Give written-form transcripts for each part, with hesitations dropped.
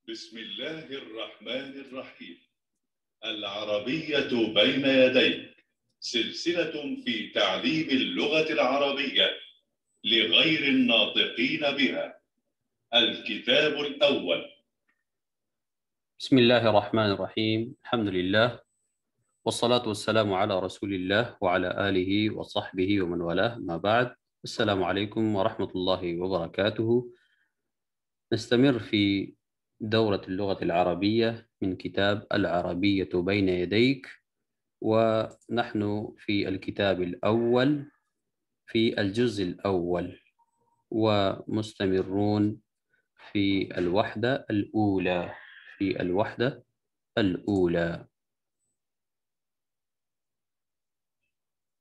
بسم الله الرحمن الرحيم. العربية بين يديك، سلسلة في تعليم اللغة العربية لغير الناطقين بها. الكتاب الأول. بسم الله الرحمن الرحيم. الحمد لله والصلاة والسلام على رسول الله وعلى آله وصحبه ومن والاه، ما بعد. السلام عليكم ورحمة الله وبركاته. نستمر في دورة اللغة العربية من كتاب العربية بين يديك، ونحن في الكتاب الأول في الجزء الأول، ومستمرون في الوحدة الأولى.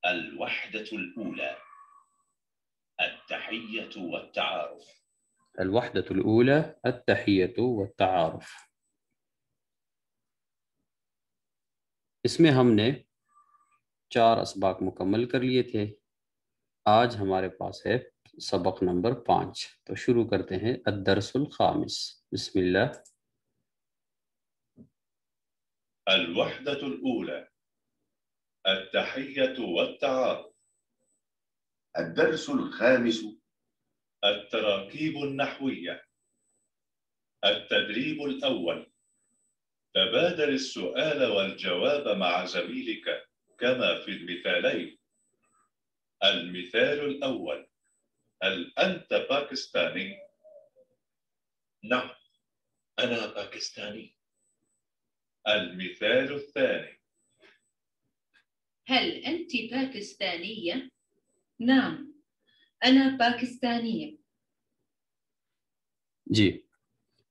الوحدة الأولى، التحية والتعارف. الوحدة الأولى، التحية والتعارف. اس میں ہم نے 4 اسباق مکمل کر لیے تھے. آج ہمارے پاس ہے سبق نمبر 5. تو شروع کرتے ہیں. الدرس الخامس. بسم اللہ. الوحدة الأولى، التحية والتعارف. الدرس الخامس، التراكيب النحوية. التدريب الأول، تبادل السؤال والجواب مع زميلك كما في المثالين. المثال الأول: هل أنت باكستاني؟ نعم، أنا باكستاني. المثال الثاني: هل أنت باكستانية؟ نعم، أنا باكستانية. جی،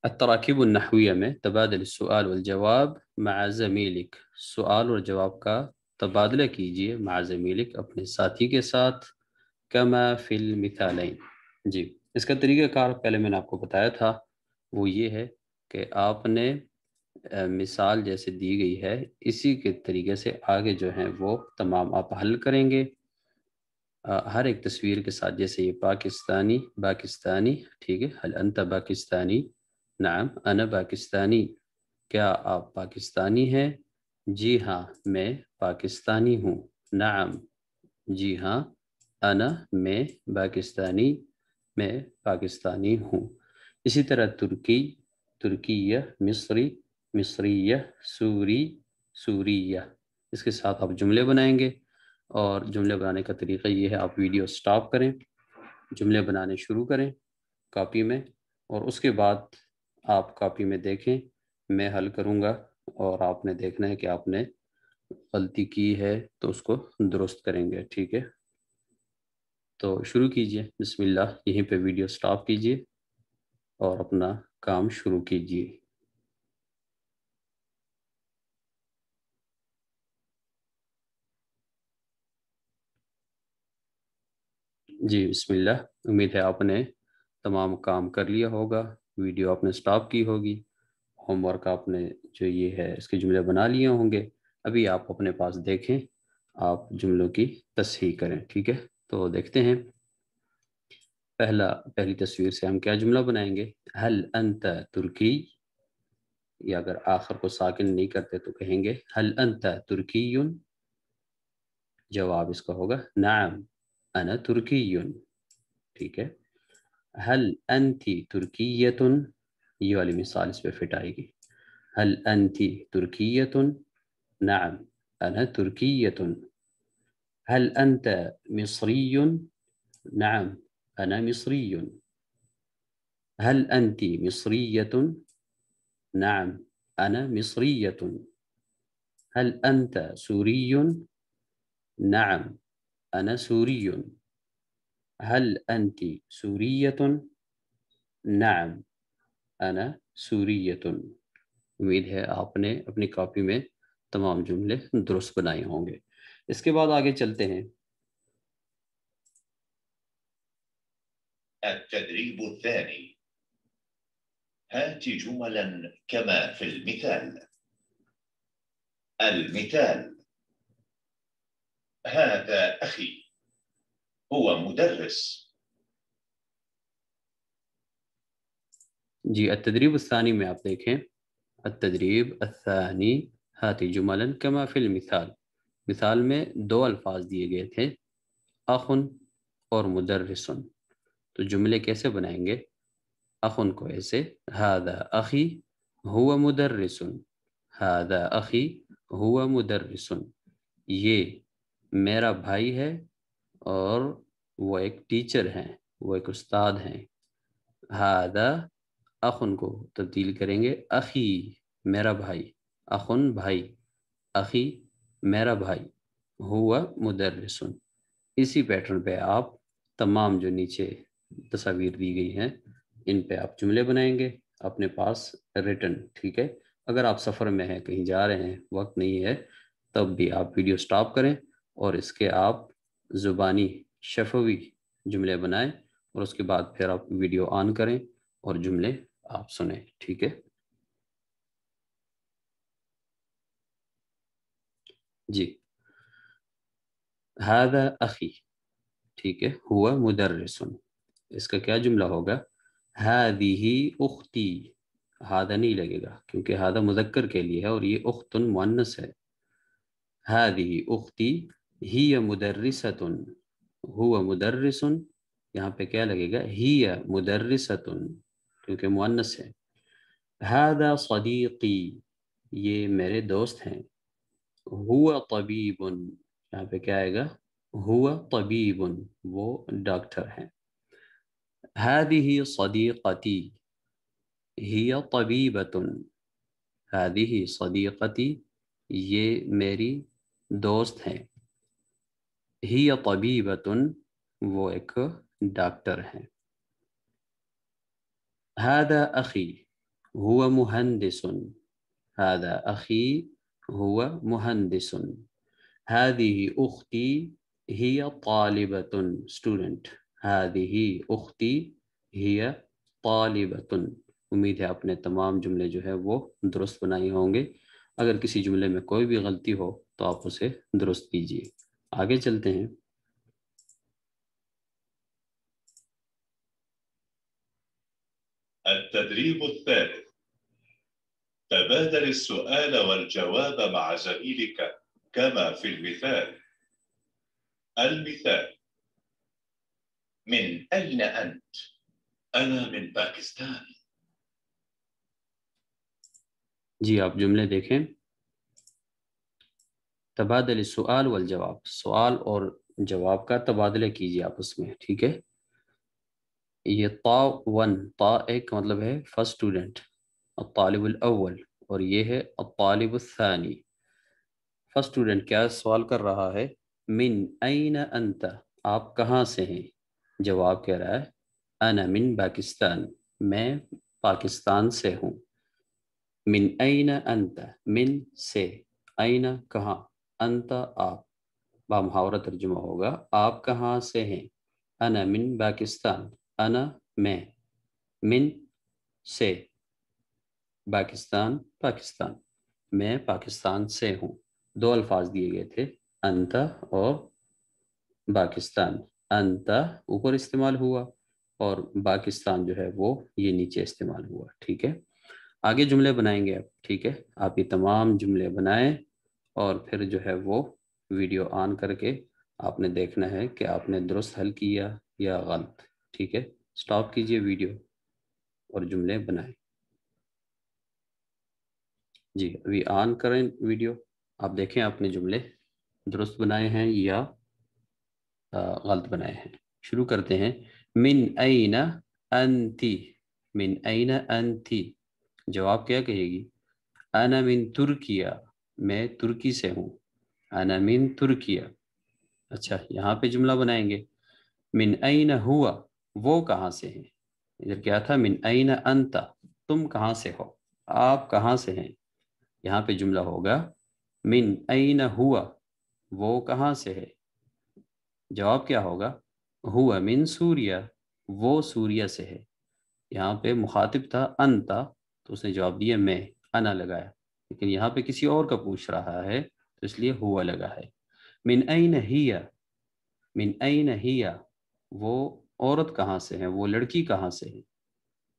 التراکیب النحویہ میں تبادل السؤال والجواب مع زمیلک، سؤال اور جواب کا تبادلہ کیجئے مع زمیلک، اپنے ساتھی کے ساتھ. کما فی المثالین. جی، اس کا طریقہ کار پہلے میں نے آپ کو بتایا تھا. وہ یہ ہے کہ آپ نے مثال جیسے دی گئی ہے اسی کے طریقے سے آگے جو ہیں وہ تمام آپ حل کریں گے، ہر ایک تصویر کے ساتھ. جیسے یہ پاکستانی، ٹھیک ہے. هل انت پاکستانی؟ نعم انا پاکستانی. کیا آپ پاکستانی ہیں؟ جی ہاں میں پاکستانی ہوں. نعم، جی ہاں. انا، میں. پاکستانی ہوں. اسی طرح ترکیہ، مصریہ، سوریہ. اس کے ساتھ آپ جملے بنائیں گے، اور جملے بنانے کا طریقہ یہ ہے، آپ ویڈیو سٹاپ کریں، جملے بنانے شروع کریں کاپی میں، اور اس کے بعد آپ کاپی میں دیکھیں، میں حل کروں گا، اور آپ نے دیکھنا ہے کہ آپ نے غلطی کی ہے تو اس کو درست کریں گے. ٹھیک ہے، تو شروع کیجئے. بسم اللہ. یہیں پہ ویڈیو سٹاپ کیجئے اور اپنا کام شروع کیجئے. جی بسم اللہ. امید ہے آپ نے تمام کام کر لیا ہوگا، ویڈیو آپ نے سٹاپ کی ہوگی، ہوم ورک آپ نے جو یہ ہے اس کے جملے بنا لیے ہوں گے. ابھی آپ اپنے پاس دیکھیں، آپ جملوں کی تصحیح کریں. ٹھیک ہے، تو دیکھتے ہیں. پہلی تصویر سے ہم کیا جملہ بنائیں گے؟ هل انت ترکی، یا اگر آخر کو ساکن نہیں کرتے تو کہیں گے هل انت ترکی. جواب اس کا ہوگا نعم انا ترکی. ٹھیک ہے. هل انت ترکیۃ، یہ والی مثال اس پہ فٹ آئے گی. هل انت ترکیۃ؟ نعم انا ترکیۃ. هل انت مصری؟ نعم انا مصری. هل انت مصریۃ؟ نعم انا مصریۃ. هل انت سوری؟ نعم انا سوری. هل انت سوریۃ؟ نعم انا سوریۃ. امید ہے آپ نے اپنی کاپی میں تمام جملے درست بنائے ہوں گے. اس کے بعد آگے چلتے ہیں. التدريب الثاني، هات جملا كما في المثال. المثال: هذا أخي، هو مدرس. جی التدریب الثانی میں آپ دیکھیں التدریب الثانی ہاتی جملا کما فی المثال، مثال میں دو الفاظ دیے گئے تھے اخن اور مدرسن، تو جملے کیسے بنائیں گے؟ اخن کو ایسے هذا اخی هو مدرس، هذا اخی هو مدرس، یہ میرا بھائی ہے اور وہ ایک ٹیچر ہیں، وہ ایک استاد ہیں۔ هذا اخن کو تبدیل کریں گے اخی میرا بھائی، اخن بھائی، اخی میرا بھائی، ہوا مدرس۔ اسی پیٹرن پہ آپ تمام جو نیچے تصاویر دی گئی ہیں ان پہ آپ جملے بنائیں گے اپنے پاس ریٹن، ٹھیک ہے؟ اگر آپ سفر میں ہیں، کہیں جا رہے ہیں، وقت نہیں ہے، تب بھی آپ ویڈیو سٹاپ کریں اور اس کے آپ زبانی شفوی جملے بنائیں اور اس کے بعد پھر آپ ویڈیو آن کریں اور جملے آپ سنیں، ٹھیک ہے؟ جی هذا اخی، ٹھیک ہے، ہوا مدرس، اس کا کیا جملہ ہوگا؟ هذه اختی، ہادہ نہیں لگے گا کیونکہ ہادہ مذکر کے لیے ہے اور یہ اخت مؤنث ہے۔ هذه اختی ہی مدرسۃ، ہوا مدرس، یہاں پہ کیا لگے گا؟ ہی مدرسۃ کیونکہ مؤنث ہے۔ هذا صدیقی، یہ میرے دوست ہیں۔ ہوا طبیب، یہاں پہ کیا آئے گا؟ ہوا طبیب، وہ ڈاکٹر ہیں۔ هذه صدیقتی ہی طبیبۃ، هذه صدیقتی یہ میری دوست ہیں، ہی طبیبۃ وہ ایک ڈاکٹر ہیں۔ هذا اخی هو مہندس، هذا اخی هو مہندس۔ هذه اختی ہی طالبۃ، اسٹوڈنٹ، هذه اختی ہی طالبۃ۔ امید ہے آپ نے تمام جملے جو ہے وہ درست بنائے ہوں گے، اگر کسی جملے میں کوئی بھی غلطی ہو تو آپ اسے درست کیجیے۔ آگے چلتے ہیں۔ التدريب الثالث، تبادل السؤال والجواب مع زميلك كما في المثال. المثال: من أين أنت؟ أنا من باكستان. جی آپ جملے دیکھیں، تبادل السؤال والجواب، سوال اور جواب کا تبادلہ کیجیے آپس میں، ٹھیک ہے؟ یہ طا ون، طا ایک کا مطلب ہے فرسٹ اسٹوڈنٹ، الطالب الاول، اور یہ ہے الطالب الثانی۔ فرسٹ اسٹوڈنٹ کیا سوال کر رہا ہے؟ من این انت، آپ کہاں سے ہیں؟ جواب کہہ رہا ہے انا من پاکستان، میں پاکستان سے ہوں۔ من این انت، من سے، این کہاں، انت آپ، بامحاورہ ترجمہ ہوگا آپ کہاں سے ہیں؟ انا من پاکستان، انا میں، من سے، پاکستان پاکستان، میں پاکستان سے ہوں۔ دو الفاظ دیے گئے تھے، انت اور پاکستان، انت اوپر استعمال ہوا اور پاکستان جو ہے وہ یہ نیچے استعمال ہوا، ٹھیک ہے؟ آگے جملے بنائیں گے اب، ٹھیک ہے؟ آپ یہ تمام جملے بنائیں اور پھر جو ہے وہ ویڈیو آن کر کے آپ نے دیکھنا ہے کہ آپ نے درست حل کیا یا غلط، ٹھیک ہے؟ سٹاپ کیجئے ویڈیو اور جملے بنائیں۔ جی ابھی آن کریں ویڈیو، آپ دیکھیں آپ نے جملے درست بنائے ہیں یا غلط بنائے ہیں۔ شروع کرتے ہیں۔ من این انتی، من این انتی، جواب کیا کہے گی؟ انا من ترکیہ، میں ترکی سے ہوں، انا من ترکیہ۔ اچھا یہاں پہ جملہ بنائیں گے، من این ہوا، وہ کہاں سے ہیں؟ ادھر کیا تھا؟ من این انت، تم کہاں سے ہو، آپ کہاں سے ہیں؟ یہاں پہ جملہ ہوگا من این ہوا، وہ کہاں سے ہے؟ جواب کیا ہوگا؟ ہوا من سوریہ، وہ سوریہ سے ہے۔ یہاں پہ مخاطب تھا انتا تو اس نے جواب دیا میں، انا لگایا، لیکن یہاں پہ کسی اور کا پوچھ رہا ہے تو اس لیے ہوا لگا ہے۔ من این ہی، من این ہی، وہ عورت کہاں سے ہے، وہ لڑکی کہاں سے ہے؟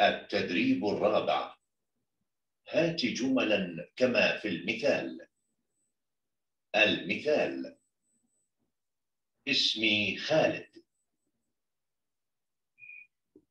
التدريب الرابع. هات جملا كما في المثال. المثال: اسمي خالد.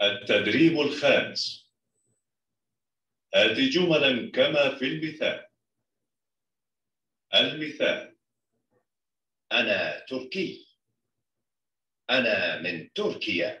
التدريب الخامس. هات جملا كما في المثال. المثال: أنا تركي. أنا من تركيا.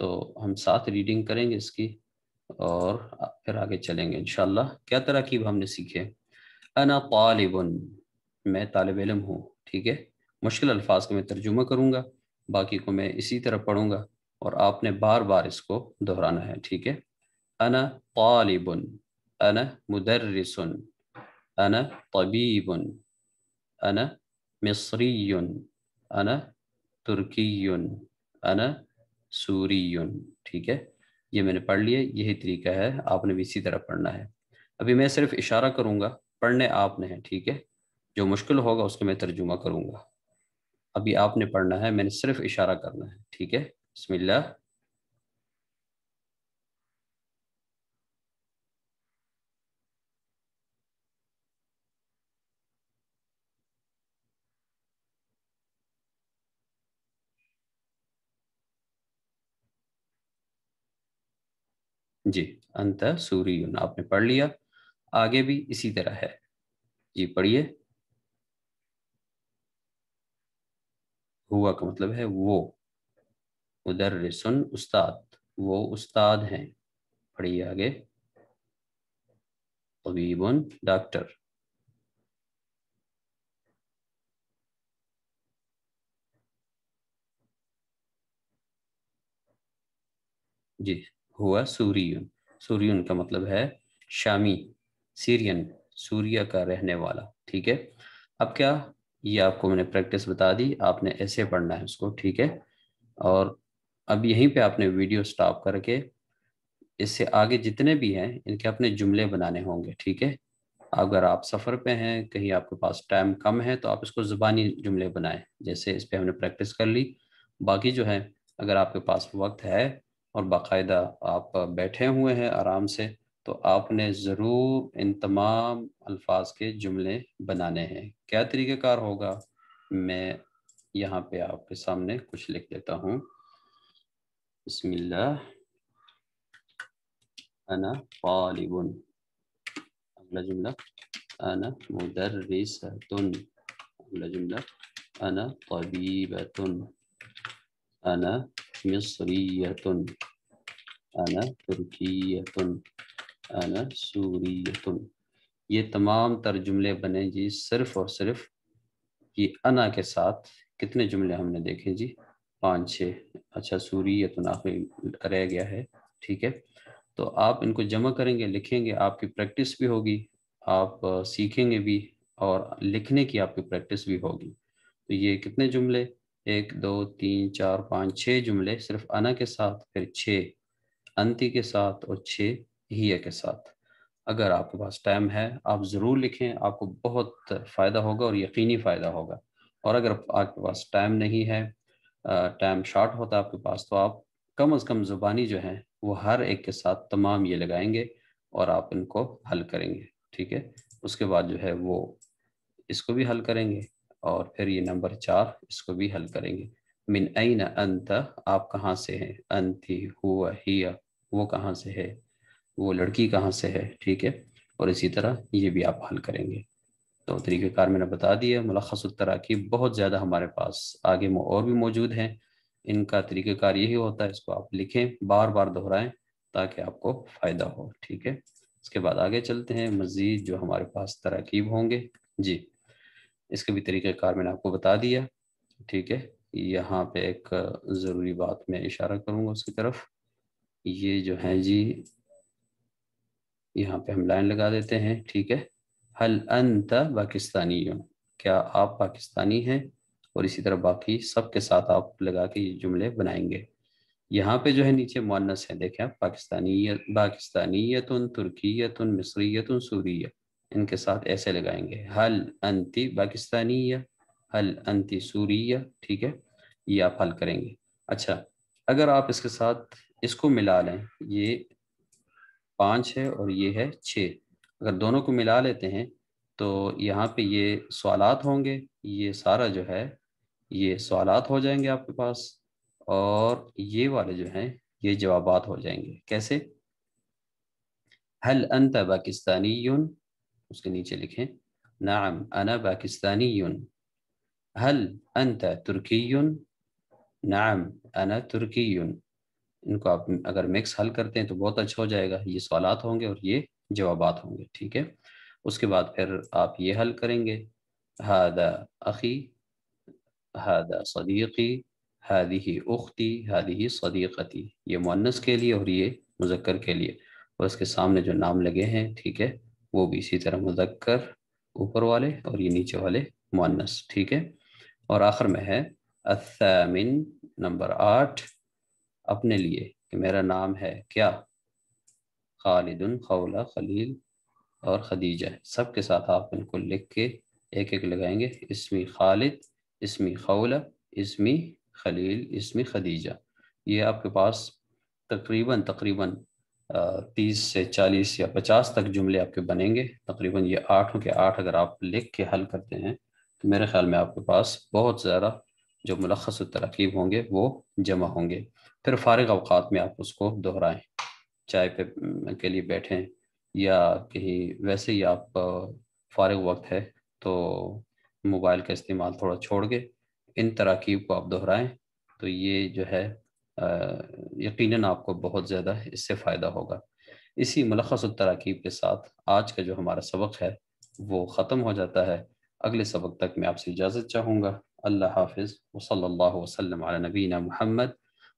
تو ہم ساتھ ریڈنگ کریں گے اس کی اور پھر آگے چلیں گے انشاءاللہ. کیا تراکیب ہم نے سیکھے؟ انا طالب، میں طالب علم ہوں. ٹھیک ہے، مشکل الفاظ کو میں ترجمہ کروں گا، باقی کو میں اسی طرح پڑھوں گا اور آپ نے بار بار اس کو دہرانا ہے. ٹھیک ہے، انا طالب، انا مدرس، انا طبیب، انا مصری، انا ترکی، انا سوری. ٹھیک ہے، یہ میں نے پڑھ لیا. یہی طریقہ ہے، آپ نے بھی اسی طرح پڑھنا ہے. ابھی میں صرف اشارہ کروں گا، پڑھنے آپ نے ہے. ٹھیک ہے، جو مشکل ہوگا اس کو میں ترجمہ کروں گا. ابھی آپ نے پڑھنا ہے، میں نے صرف اشارہ کرنا ہے. ٹھیک ہے، بسم اللہ. جی، انت سوری، آپ نے پڑھ لیا. آگے بھی اسی طرح ہے. جی پڑھیے. ہوا کا مطلب ہے وہ، مدرسن استاد، وہ استاد ہیں. پڑھیے آگے. طبیبن ڈاکٹر. جی، ہوا سوریون. سوریون کا مطلب ہے شامی، سیرین، سوریا کا رہنے والا. ٹھیک ہے، اب کیا، یہ آپ کو میں نے پریکٹس بتا دی، آپ نے ایسے پڑھنا ہے اس کو. ٹھیک ہے، اور اب یہیں پہ آپ نے ویڈیو سٹاپ کر کے اس سے آگے جتنے بھی ہیں ان کے اپنے جملے بنانے ہوں گے. ٹھیک ہے، اگر آپ سفر پہ ہیں، کہیں آپ کے پاس ٹائم کم ہے، تو آپ اس کو زبانی جملے بنائیں، جیسے اس پہ ہم نے پریکٹس کر لی. باقی جو ہے، اگر آپ کے پاس وقت ہے اور باقاعدہ آپ بیٹھے ہوئے ہیں آرام سے، تو آپ نے ضرور ان تمام الفاظ کے جملے بنانے ہیں. کیا طریقہ کار ہوگا، میں یہاں پہ آپ کے سامنے کچھ لکھ لیتا ہوں. بسم اللہ. انا طالب، اگلا جملہ انا مدرسۃ، اگلا جملہ انا طبیبۃ، انا مصریۃ، انا ترکیۃ، انا سوریۃ. یہ تمام تر جملے بنے جی صرف اور صرف یہ انا کے ساتھ. کتنے جملے ہم نے دیکھے جی؟ 5-6. اچھا، سوریۃ آخری رہ گیا ہے. ٹھیک ہے، تو آپ ان کو جمع کریں گے، لکھیں گے، آپ کی پریکٹس بھی ہوگی، آپ سیکھیں گے بھی، اور لکھنے کی آپ کی پریکٹس بھی ہوگی. تو یہ کتنے جملے؟ 1 2 3 4 5 6 جملے صرف انا کے ساتھ، پھر 6 انتی کے ساتھ، اور 6 ہی کے ساتھ. اگر آپ کے پاس ٹائم ہے آپ ضرور لکھیں، آپ کو بہت فائدہ ہوگا اور یقینی فائدہ ہوگا. اور اگر آپ کے پاس ٹائم نہیں ہے، ٹائم شارٹ ہوتا ہے آپ کے پاس، تو آپ کم از کم زبانی جو ہیں وہ ہر ایک کے ساتھ تمام یہ لگائیں گے اور آپ ان کو حل کریں گے. ٹھیک ہے، اس کے بعد جو ہے وہ اس کو بھی حل کریں گے، اور پھر یہ نمبر 4 اس کو بھی حل کریں گے. من این انت، آپ کہاں سے ہیں؟ انتی، ہوا، ہی، وہ کہاں سے ہے، وہ لڑکی کہاں سے ہے. ٹھیک ہے، اور اسی طرح یہ بھی آپ حل کریں گے. تو طریقہ کار میں نے بتا دیا. ملخص التراکیب بہت زیادہ ہمارے پاس آگے اور بھی موجود ہیں. ان کا طریقہ کار یہی ہوتا ہے، اس کو آپ لکھیں، بار بار دہرائیں تاکہ آپ کو فائدہ ہو. ٹھیک ہے، اس کے بعد آگے چلتے ہیں. مزید جو ہمارے پاس تراکیب ہوں گے جی، اس کے بھی طریقہ کار میں نے آپ کو بتا دیا. ٹھیک ہے، یہاں پہ ایک ضروری بات میں اشارہ کروں گا اس کی طرف. یہ جو ہے جی، یہاں پہ ہم لائن لگا دیتے ہیں. ٹھیک ہے، هل انت پاکستانی، کیا آپ پاکستانی ہیں، اور اسی طرح باقی سب کے ساتھ آپ لگا کے یہ جملے بنائیں گے. یہاں پہ جو ہے نیچے مؤنث ہے، دیکھیں آپ، پاکستانیت، ترکیت، مصریت، سوریہ، ان کے ساتھ ایسے لگائیں گے. هل انت پاکستانیہ، هل انت سوریہ. ٹھیک ہے، یہ آپ حل کریں گے. اچھا، اگر آپ اس کے ساتھ اس کو ملا لیں، یہ 5 ہے اور یہ ہے 6، اگر دونوں کو ملا لیتے ہیں تو یہاں پہ یہ سوالات ہوں گے. یہ سارا جو ہے یہ سوالات ہو جائیں گے آپ کے پاس، اور یہ والے جو ہیں یہ جوابات ہو جائیں گے. کیسے؟ هل انت پاکستانی، اس کے نیچے لکھیں نعم انا پاکستانی. هل انت ترکی، نعم انا ترکی. ان کو آپ اگر مکس حل کرتے ہیں تو بہت اچھا ہو جائے گا. یہ سوالات ہوں گے اور یہ جوابات ہوں گے. ٹھیک ہے. اس کے بعد پھر آپ یہ حل کریں گے. ہذا اخی، ہذا صدیقی، ہذه اختی، ہذه صدیقتی. یہ مؤنث کے لیے اور یہ مذکر کے لیے. اور اس کے سامنے جو نام لگے ہیں ٹھیک ہے وہ بھی اسی طرح مذکر اوپر والے اور یہ نیچے والے مؤنث. ٹھیک ہے. اور آخر میں ہے الثامن، نمبر 8 اپنے لیے کہ میرا نام ہے کیا؟ خالد، خولہ، خلیل اور خدیجہ. سب کے ساتھ آپ ان کو لکھ کے ایک ایک لگائیں گے. اسمی خالد، اسمی خولہ، اسمی خلیل، اسمی خدیجہ. یہ آپ کے پاس تقریباً 30 سے 40 یا 50 تک جملے آپ کے بنیں گے. تقریباً یہ 8 کے 8 اگر آپ لکھ کے حل کرتے ہیں تو میرے خیال میں آپ کے پاس بہت زیادہ جو ملخص و تراکیب ہوں گے وہ جمع ہوں گے. پھر فارغ اوقات میں آپ اس کو دہرائیں، چائے پہ کے لیے بیٹھیں یا کہیں ویسے ہی آپ فارغ وقت ہے تو موبائل کا استعمال تھوڑا چھوڑ کے ان تراکیب کو آپ دہرائیں تو یہ جو ہے یقیناً آپ کو بہت زیادہ اس سے فائدہ ہوگا. اسی ملخص التراکیب کے ساتھ آج کا جو ہمارا سبق ہے وہ ختم ہو جاتا ہے. اگلے سبق تک میں آپ سے اجازت چاہوں گا. اللہ حافظ. وصلی اللہ وسلم علی نبینا محمد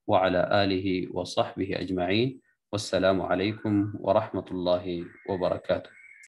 وعلی آلہ وصحبہ اجمعین. والسلام علیکم ورحمۃ اللہ وبرکاتہ.